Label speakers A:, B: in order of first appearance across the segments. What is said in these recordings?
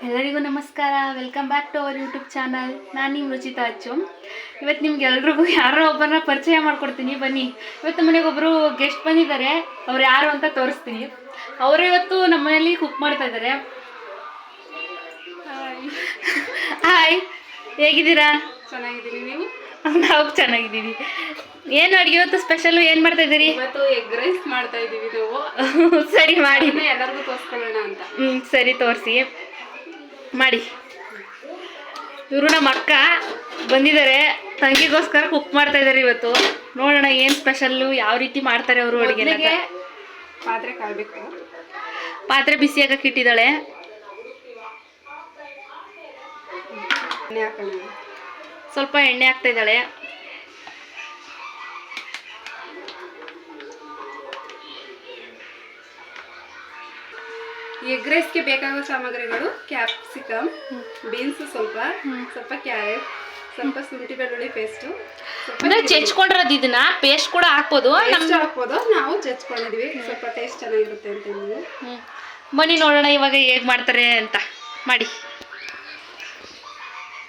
A: ಎಲ್ಲರಿಗೂ ನಮಸ್ಕಾರ. Welcome back to our YouTube channel. ನಾನು ನಿಮ್ಮ ರುಚಿತಾ ಅಚ್ಚು. ಇವತ್ತು ನಿಮ್ಗೆ ಎಲ್ರಿಗೂ ಯಾರೋ ಒಬ್ಬರನ್ನ ಪರಿಚಯ ಮಾಡ್ಕೊಡ್ತೀನಿ, ಬನ್ನಿ. ಇವತ್ತು ಮನೆಗೊಬ್ಬರು ಗೆಸ್ಟ್ ಬಂದಿದ್ದಾರೆ, ಅವ್ರು ಯಾರು ಅಂತ ತೋರಿಸ್ತೀನಿ. ಅವರು ಇವತ್ತು ನಮ್ಮ ಮನೇಲಿ ಕುಕ್ ಮಾಡ್ತಾ ಇದ್ದಾರೆ. ಹಾಯ್, ಹೇಗಿದ್ದೀರಾ?
B: ಚೆನ್ನಾಗಿದ್ದೀನಿ, ನೀವು?
A: ನಾವು ಚೆನ್ನಾಗಿದ್ದೀವಿ. ಏನು ಅಡುಗೆ ಇವತ್ತು ಸ್ಪೆಷಲು? ಏನು ಮಾಡ್ತಾ ಇದ್ದೀರಿ?
B: ಇವತ್ತು ಎಗ್ ರೈಸ್ ಮಾಡ್ತಾ ಇದ್ದೀವಿ ನಾವು.
A: ಸರಿ ಮಾಡಿ,
B: ಎಲ್ಲರಿಗೂ ತೋರಿಸ್ಕೊಳ್ಳೋಣ ಅಂತ.
A: ಸರಿ ತೋರಿಸಿ ಮಾಡಿ. ಇವರು ನಮ್ಮ ಅಕ್ಕ ಬಂದಿದ್ದಾರೆ, ತಂಗಿಗೋಸ್ಕರ ಕುಕ್ ಮಾಡ್ತಾ ಇದ್ದಾರೆ ಇವತ್ತು. ನೋಡೋಣ ಏನು ಸ್ಪೆಷಲ್ಲು, ಯಾವ ರೀತಿ ಮಾಡ್ತಾರೆ ಅವರು ಅಡುಗೆ.
B: ಪಾತ್ರೆ ಕಾಯಬೇಕು.
A: ಪಾತ್ರೆ ಬಿಸಿಯಾಗಕ್ಕೆ ಇಟ್ಟಿದ್ದಾಳೆ. ಸ್ವಲ್ಪ ಎಣ್ಣೆ ಹಾಕ್ತಾ ಇದ್ದಾಳೆ.
B: ಎಗ್ ರೈಸ್ಗೆ ಬೇಕಾಗುವ ಸಾಮಗ್ರಿಗಳು: ಕ್ಯಾಪ್ಸಿಕಮ್, ಬೀನ್ಸ್, ಸ್ವಲ್ಪ ಕ್ಯಾರೆಟ್, ಸ್ವಲ್ಪ ಶುಂಠಿ ಬೆಳ್ಳುಳ್ಳಿ ಪೇಸ್ಟು.
A: ಜಜ್ಕೊಂಡಿರೋದು, ಇದನ್ನ ಪೇಸ್ಟ್ ಕೂಡ ಹಾಕ್ಬೋದು,
B: ಹಾಕ್ಬೋದು. ನಾವು ಜಜ್ಕೊಂಡಿದ್ವಿ, ಸ್ವಲ್ಪ ಟೇಸ್ಟ್ ಚೆನ್ನಾಗಿರುತ್ತೆ ಅಂತ ನೀವು.
A: ಬನ್ನಿ ನೋಡೋಣ ಇವಾಗ ಹೇಗೆ ಮಾಡ್ತಾರೆ ಅಂತ. ಮಾಡಿ.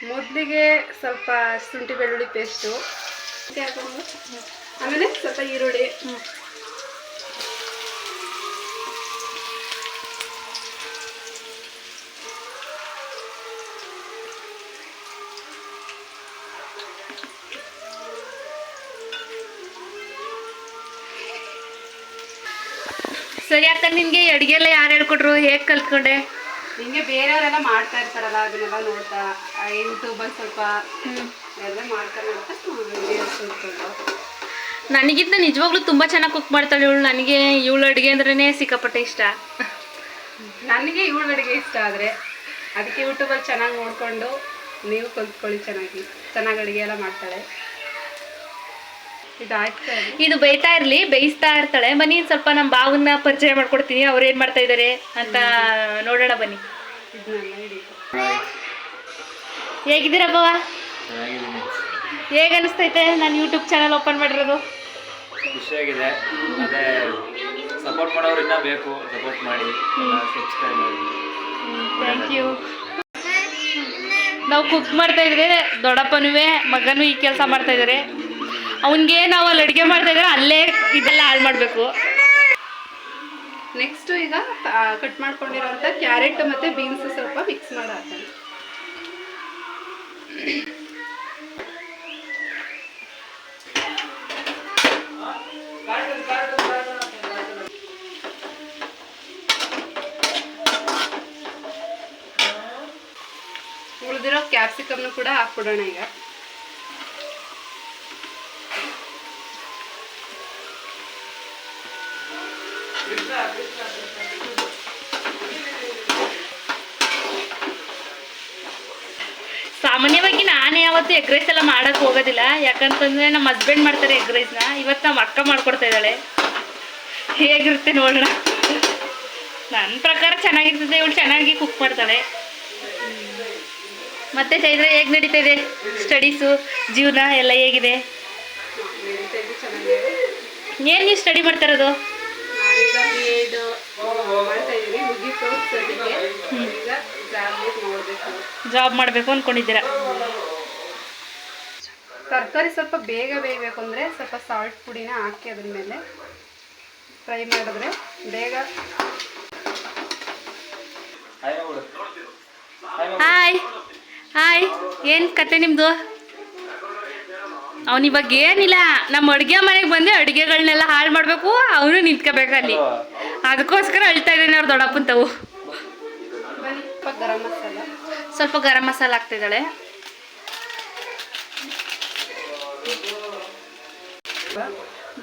B: ಮೊದಲಿಗೆ ಸ್ವಲ್ಪ ಶುಂಠಿ ಬೆಳ್ಳುಳ್ಳಿ ಪೇಸ್ಟು ಹಾಕೊಂಡು, ಆಮೇಲೆ ಸ್ವಲ್ಪ ಈರುಳ್ಳಿ,
A: ಸರಿ ಅಕ್ಕ, ನಿನ್ಗೆ ಅಡುಗೆ ಎಲ್ಲ ಯಾರು ಹೇಳ್ಕೊಟ್ರು, ಹೇಗೆ ಕಲ್ತ್ಕೊಂಡೆ?
B: ಹಿಂಗೆ ಬೇರೆಯವರೆಲ್ಲ ಮಾಡ್ತಾ ಇರ್ತಾರಲ್ಲ, ಅದನ್ನೆಲ್ಲ ನೋಡ್ತಾ ಯೂಟ್ಯೂಬಲ್ಲಿ ಸ್ವಲ್ಪ ಎಲ್ಲ ಮಾಡ್ತಾರೆ ಅಂತ ಕಲ್ತ್ಕೊಂಡು.
A: ನನಗಿಂತ ನಿಜವಾಗ್ಲೂ ತುಂಬ ಚೆನ್ನಾಗಿ ಕುಕ್ ಮಾಡ್ತಾಳೆ ಇವಳು. ನನಗೆ ಇವಳು ಅಡುಗೆ ಅಂದ್ರೇ ಸಿಕ್ಕಾಪಟ್ಟೆ ಇಷ್ಟ.
B: ನನಗೆ ಇವಳು ಅಡುಗೆ ಇಷ್ಟ, ಆದರೆ ಅದಕ್ಕೆ ಯೂಟ್ಯೂಬಲ್ಲಿ ಚೆನ್ನಾಗಿ ನೋಡಿಕೊಂಡು ನೀವು ಕಲ್ತ್ಕೊಳ್ಳಿ. ಚೆನ್ನಾಗಿ ಅಡುಗೆ ಎಲ್ಲ ಮಾಡ್ತಾಳೆ.
A: ಇದು ಬೇಯಿಸ್ತಾ ಇರ್ತಾಳೆ. ಬನ್ನಿ ಸ್ವಲ್ಪ ನಮ್ಮ ಬಾವನ್ನ ಪರಿಚಯ ಮಾಡ್ಕೊಡ್ತೀನಿ, ಅವ್ರು ಏನು ಮಾಡ್ತಾ ಇದ್ದಾರೆ ಅಂತ ನೋಡೋಣ ಬನ್ನಿ. ಹೇಗಿದ್ದೀರಾ ಬಾವ? ಹೇಗೆ ಅನಿಸ್ತೈತೆ ನಾನು ಯೂಟ್ಯೂಬ್ ಚಾನಲ್ ಓಪನ್ ಮಾಡಿರೋದು?
C: ಖುಷಿಯಾಗಿದೆ. ಅದೇ ಸಪೋರ್ಟ್ ಮಾಡೋರು ಇನ್ನೂ ಬೇಕು, ಸಪೋರ್ಟ್ ಮಾಡಿ, ಸಬ್ಸ್ಕ್ರೈಬ್ ಮಾಡಿ.
A: Thank you. ನಾವು ಕುಕ್ ಮಾಡ್ತಾ ಇದ್ರೆ ದೊಡ್ಡಪ್ಪನೂ ಮಗನೂ ಈ ಕೆಲಸ ಮಾಡ್ತಾ ಇದ್ದಾರೆ. ಅವನಿಗೆ ನಾವು ಅಲ್ಲಿ ಅಡುಗೆ ಮಾಡ್ತಾ ಇದ್ರೆ ಅಲ್ಲೇ ಇದೆಲ್ಲ ಹಾಳು ಮಾಡಬೇಕು.
B: ನೆಕ್ಸ್ಟು ಈಗ ಕಟ್ ಮಾಡ್ಕೊಂಡಿರೋಂಥ ಕ್ಯಾರೆಟ್ ಮತ್ತು ಬೀನ್ಸ್ ಸ್ವಲ್ಪ ಮಿಕ್ಸ್ ಮಾಡಿ ಹಾಕೋಣ. ಉಳಿದಿರೋ ಕ್ಯಾಪ್ಸಿಕಮ್ನು ಕೂಡ ಹಾಕ್ಬಿಡೋಣ ಈಗ.
A: ಸಾಮಾನ್ಯವಾಗಿ ನಾನು ಯಾವತ್ತೂ ಎಗ್ ರೈಸ್ ಎಲ್ಲ ಮಾಡೋಕ್ಕೆ ಹೋಗೋದಿಲ್ಲ, ಯಾಕಂತಂದರೆ ನಮ್ಮ ಹಸ್ಬೆಂಡ್ ಮಾಡ್ತಾರೆ ಎಗ್ ರೈಸ್ನ. ಇವತ್ತು ನಮ್ಮ ಅಕ್ಕ ಮಾಡ್ಕೊಡ್ತಾ ಇದ್ದಾಳೆ. ಹೇಗಿರುತ್ತೆ ನೋಡೋಣ. ನನ್ನ ಪ್ರಕಾರ ಚೆನ್ನಾಗಿರ್ತದೆ, ಇವಳು ಚೆನ್ನಾಗಿ ಕುಕ್ ಮಾಡ್ತಾಳೆ. ಮತ್ತೆ ಚೈತ್ರ, ಹೇಗೆ ನಡೀತಾ ಇದೆ ಸ್ಟಡೀಸು, ಜೀವನ ಎಲ್ಲ ಹೇಗಿದೆ? ಏನು ನೀವು ಸ್ಟಡಿ ಮಾಡ್ತಾ ಇರೋದು? ಜಾಬ್ ಮಾಡಬೇಕು ಅಂದ್ಕೊಂಡಿದ್ದೀರಾ?
B: ತರಕಾರಿ ಸ್ವಲ್ಪ ಬೇಗ ಬೇಯಬೇಕು ಅಂದರೆ ಸ್ವಲ್ಪ ಸಾಲ್ಟ್ ಪುಡಿನ ಹಾಕಿ ಅದ್ರ ಮೇಲೆ ಫ್ರೈ ಮಾಡಿದ್ರೆ ಬೇಗ.
A: ಹಾಯ್ ಹಾಯ್, ಏನು ಕತೆ ನಿಮ್ಮದು? ಅವನಿವಾಗ ಏನಿಲ್ಲ, ನಮ್ಮ ಅಡುಗೆ ಮನೆಗೆ ಬಂದು ಅಡುಗೆಗಳನ್ನೆಲ್ಲ ಹಾಳು ಮಾಡಬೇಕು, ಅವನು ನಿಂತ್ಕೋಬೇಕು ಅಲ್ಲಿ. ಅದಕ್ಕೋಸ್ಕರ ಅಳ್ತಾ ಇದ್ದಾನೆ ಅವ್ರು ದೊಡ್ಡಪ್ಪಂತವು. ಸ್ವಲ್ಪ ಗರಂ ಮಸಾಲ ಹಾಕ್ತಿದ್ದಾಳೆ.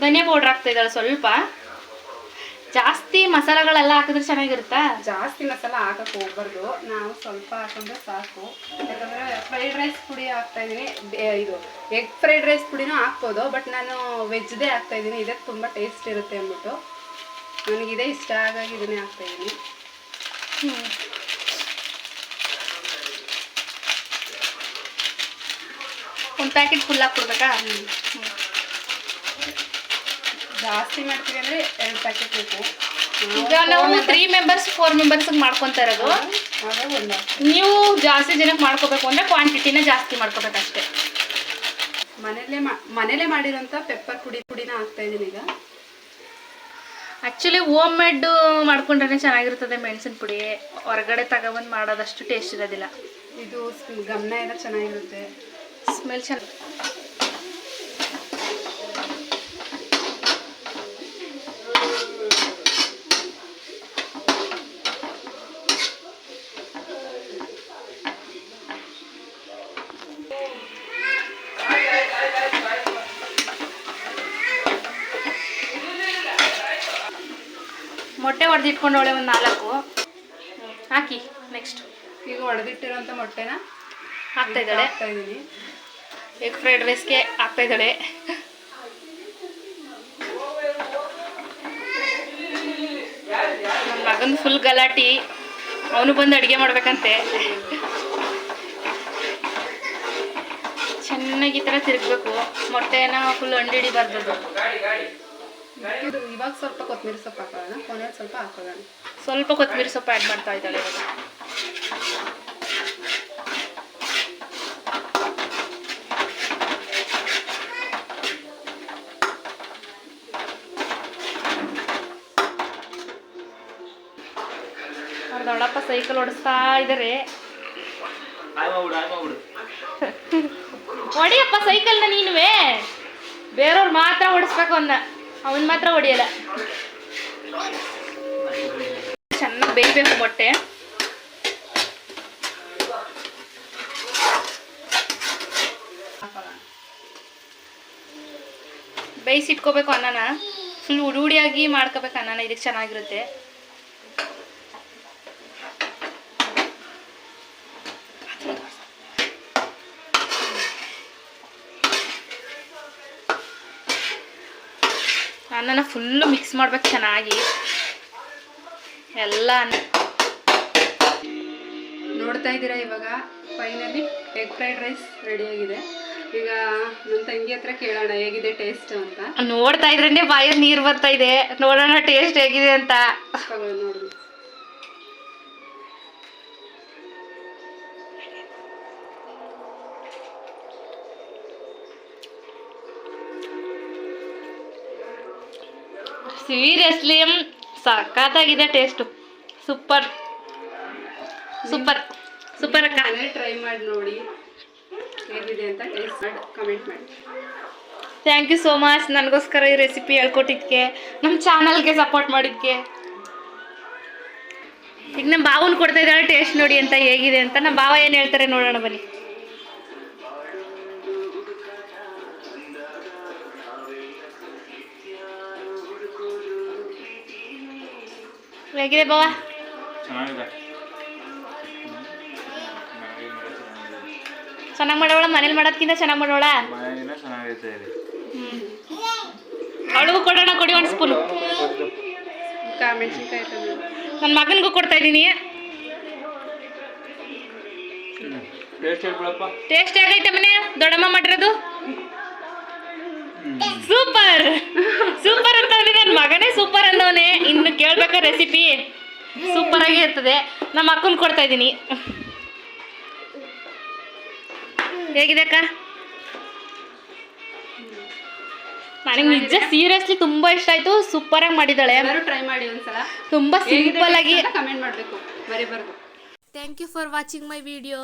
A: ಧನಿಯಾ ಪೌಡ್ರ್ ಹಾಕ್ತಿದ್ದಾಳೆ ಸ್ವಲ್ಪ. ಜಾಸ್ತಿ ಮಸಾಲೆಗಳೆಲ್ಲ ಹಾಕಿದ್ರೆ ಚೆನ್ನಾಗಿರುತ್ತಾ?
B: ಜಾಸ್ತಿ ಮಸಾಲ ಹಾಕಕ್ಕೆ ಹೋಗ್ಬಾರ್ದು, ನಾವು ಸ್ವಲ್ಪ ಹಾಕೊಂಡ್ರೆ ಸಾಕು. ಯಾಕಂದರೆ ಫ್ರೈಡ್ ರೈಸ್ ಪುಡಿ ಹಾಕ್ತಾಯಿದ್ದೀನಿ. ಇದು ಎಗ್ ಫ್ರೈಡ್ ರೈಸ್ ಪುಡಿನೂ ಹಾಕ್ಬೋದು, ಬಟ್ ನಾನು ವೆಜ್ದೇ ಹಾಕ್ತಾಯಿದ್ದೀನಿ. ಇದಕ್ಕೆ ತುಂಬ ಟೇಸ್ಟ್ ಇರುತ್ತೆ ಅಂದ್ಬಿಟ್ಟು ನನಗಿದೇ ಇಷ್ಟ, ಹಾಗಾಗಿ ಇದನ್ನೇ ಹಾಕ್ತಾಯಿದ್ದೀನಿ.
A: ಒಂದು ಪ್ಯಾಕೆಟ್ ಫುಲ್ ಹಾಕ್ಕೊಡ್ಬೇಕಾ?
B: ಜಾಸ್ತಿ ಮಾಡ್ತೀವಿ ಅಂದರೆ 2 ಪ್ಯಾಕೆಟ್ ಬೇಕು.
A: ಈಗ ನಾವು 3 ಮೆಂಬರ್ಸ್ 4 ಮೆಂಬರ್ಸ್ ಮಾಡ್ಕೊಂತ ಇರೋದು.
B: ಆಗ ಒಂದು
A: ನೀವು ಜಾಸ್ತಿ ಜನಕ್ಕೆ ಮಾಡ್ಕೋಬೇಕು ಅಂದರೆ ಕ್ವಾಂಟಿಟಿನ ಜಾಸ್ತಿ ಮಾಡ್ಕೋಬೇಕಷ್ಟೆ.
B: ಮನೇಲೆ ಮಾಡಿರೋಂಥ ಪೆಪ್ಪರ್ ಪುಡಿನ ಹಾಕ್ತಾ ಇದ್ದೀನಿ ಈಗ.
A: ಆ್ಯಕ್ಚುಲಿ ಹೋಮ್ ಮೇಡ್ ಮಾಡ್ಕೊಂಡ್ರೆ ಚೆನ್ನಾಗಿರ್ತದೆ ಮೆಣಸಿನ ಪುಡಿ. ಹೊರಗಡೆ ತಗೊಬಂದು ಮಾಡೋದಷ್ಟು ಟೇಸ್ಟ್ ಇರೋದಿಲ್ಲ.
B: ಇದು ಗಮನ ಎಲ್ಲ ಚೆನ್ನಾಗಿರುತ್ತೆ,
A: ಸ್ಮೆಲ್ ಚೆನ್ನಾಗಿ. ಮೊಟ್ಟೆ ಹೊಡೆದಿಟ್ಕೊಂಡವಳೆ ಒಂದು 4 ಹಾಕಿ. ನೆಕ್ಸ್ಟ್
B: ಈಗ ಹೊಡೆದಿಟ್ಟಿರೋಂಥ ಮೊಟ್ಟೆನ
A: ಹಾಕ್ತಾ ಇದ್ದಾಳೆ.
B: ಹಾಕ್ತಾ ಇದ್ದೀನಿ.
A: ಎಗ್ ಫ್ರೈಡ್ ರೈಸ್ಗೆ ಹಾಕ್ತಾ ಇದ್ದಾಳೆ. ನನ್ನ ಮಗನ ಫುಲ್ ಗಲಾಟಿ, ಅವನು ಬಂದು ಅಡುಗೆ ಮಾಡ್ಬೇಕಂತೆ. ಚೆನ್ನಾಗಿ ಈ ಥರ ತಿರುಗಬೇಕು, ಮೊಟ್ಟೆನ ಫುಲ್ ಅಂಡಿಡಿಬಾರ್ದು.
B: ಇದು ಇವಾಗ ಸ್ವಲ್ಪ ಕೊತ್ತಂಬರಿ ಸೊಪ್ಪು ಹಾಕೋಣ, ಕೊನೆಯಲ್ಲಿ ಸ್ವಲ್ಪ ಹಾಕೋಣ.
A: ಸ್ವಲ್ಪ ಕೊತ್ತಂಬರಿ ಸೊಪ್ಪು ಆ್ಯಡ್ ಮಾಡ್ತಾ ಇದ್ದಾಳೆ ಇವಾಗ. ಅವ್ರ ದೊಡ್ಡಪ್ಪ ಸೈಕಲ್ ಓಡಿಸ್ತಾ ಇದ್ದಾರೆ. ಹೊಡಿಯಪ್ಪ ಸೈಕಲ್ನ ನೀನುವೇ. ಬೇರೆಯವ್ರು ಮಾತ್ರ ಓಡಿಸ್ಬೇಕು ಅವನ್ ಮಾತ್ರ ಹೊಡಿಯಲ್ಲ. ಚೆನ್ನಾಗಿ ಬೇಯಬೇಕು ಮೊಟ್ಟೆ. ಬೇಯಿಸಿಟ್ಕೋಬೇಕು ಅನ್ನನ, ಫುಲ್ ಉಡುಡಿಯಾಗಿ ಮಾಡ್ಕೋಬೇಕು ಅನ್ನನ, ಇದಕ್ಕೆ ಚೆನ್ನಾಗಿರುತ್ತೆ. ಅನ್ನನ ಫುಲ್ಲು ಮಿಕ್ಸ್ ಮಾಡ್ಬೇಕು ಚೆನ್ನಾಗಿ ಎಲ್ಲ.
B: ನೋಡ್ತಾ ಇದ್ದೀರಾ, ಇವಾಗ ಫೈನಲಿ ಎಗ್ ಫ್ರೈಡ್ ರೈಸ್ ರೆಡಿಯಾಗಿದೆ. ಈಗ ನನ್ನ ತಂಗಿ ಹತ್ರ ಕೇಳೋಣ ಹೇಗಿದೆ ಟೇಸ್ಟ್ ಅಂತ.
A: ನೋಡ್ತಾ ಇದ್ರೇನೆ ಬಾಯಲ್ಲಿ ನೀರು ಬರ್ತಾ ಇದೆ. ನೋಡೋಣ ಟೇಸ್ಟ್ ಹೇಗಿದೆ ಅಂತ.
B: ನೋಡಿ,
A: ಸೀರಿಯಸ್ಲಿ ಸಖತ್ತಾಗಿದೆ ಟೇಸ್ಟು. ಸೂಪರ್ ಸೂಪರ್ ಸೂಪರ್ ಅಕ್ಕ.
B: ಟ್ರೈ ಮಾಡಿ ನೋಡಿ ಹೇಗಿದೆ ಅಂತ, ಟೇಸ್ಟ್ ಮಾಡಿ ಕಮೆಂಟ್ ಮಾಡಿ.
A: ಥ್ಯಾಂಕ್ ಯು ಸೋ ಮಚ್ ನನಗೋಸ್ಕರ ಈ ರೆಸಿಪಿ ಹೇಳ್ಕೊಟ್ಟಿದ್ದಕ್ಕೆ, ನಮ್ಮ ಚಾನಲ್ಗೆ ಸಪೋರ್ಟ್ ಮಾಡಿದ್ದಕ್ಕೆ. ಈಗ ನಮ್ಮ ಬಾವನ ಕೊಡ್ತಾ ಇದ್ದಾಳೆ ಟೇಸ್ಟ್ ನೋಡಿ ಅಂತ ಹೇಗಿದೆ ಅಂತ. ನಮ್ಮ ಬಾವ ಏನು ಹೇಳ್ತಾರೆ ನೋಡೋಣ ಬನ್ನಿ. ಹೇಗಿದೆ ಬಾವ? ಚೆನ್ನಾಗಿ ಮಾಡೋಳ? ಮನೇಲಿ ಮಾಡೋದ್ಕಿಂತ ಚೆನ್ನಾಗಿ ಮಾಡೋಳ? ಅವಳಿಗೂ ಕೊಡೋಣ, ಕೊಡಿ ಒಂದು ಸ್ಪೂನು.
B: ಮೆಣಸಿನ್ಕಾಯಿ
A: ನನ್ನ ಮಗನಿಗೂ ಕೊಡ್ತಾ ಇದ್ದೀನಿ. ಟೇಸ್ಟ್ ಹೇಗೈತೆ ಮನೆ ದೊಡ್ಡಮ್ಮ ಮಾಡಿರೋದು? ಸೂಪರ್ ಸೂಪರ್ ಅಂತ ನನ್ನ ಮಗನೇ ಸೂಪರ್ ಅಂದವನೇ. ಇನ್ನು ಕೇಳ್ಬೇಕಾ ರೆಸಿಪಿ? ಸೂಪರ್ ಆಗಿ ಇರ್ತದೆ. ನಮ್ಮ ಅಕ್ಕನ ಕೊಡ್ತಾ ಇದ್ದೀನಿ. ಹೇಗಿದೆ ಅಕ್ಕ? ನನಗೆ ನಿಜ ಸೀರಿಯಸ್ಲಿ ತುಂಬಾ ಇಷ್ಟ ಆಯ್ತು. ಸೂಪರ್ ಆಗಿ ಮಾಡಿದ್ದಾಳೆ.
B: ಟ್ರೈ ಮಾಡಿ ಒಂದ್ಸಲ.
A: ತುಂಬಾ ಸಿಂಪಲ್ ಆಗಿ
B: ಕಮೆಂಟ್ ಮಾಡಬೇಕು, ಮರಿಬಾರ್ದು.
A: Thank you for watching my video.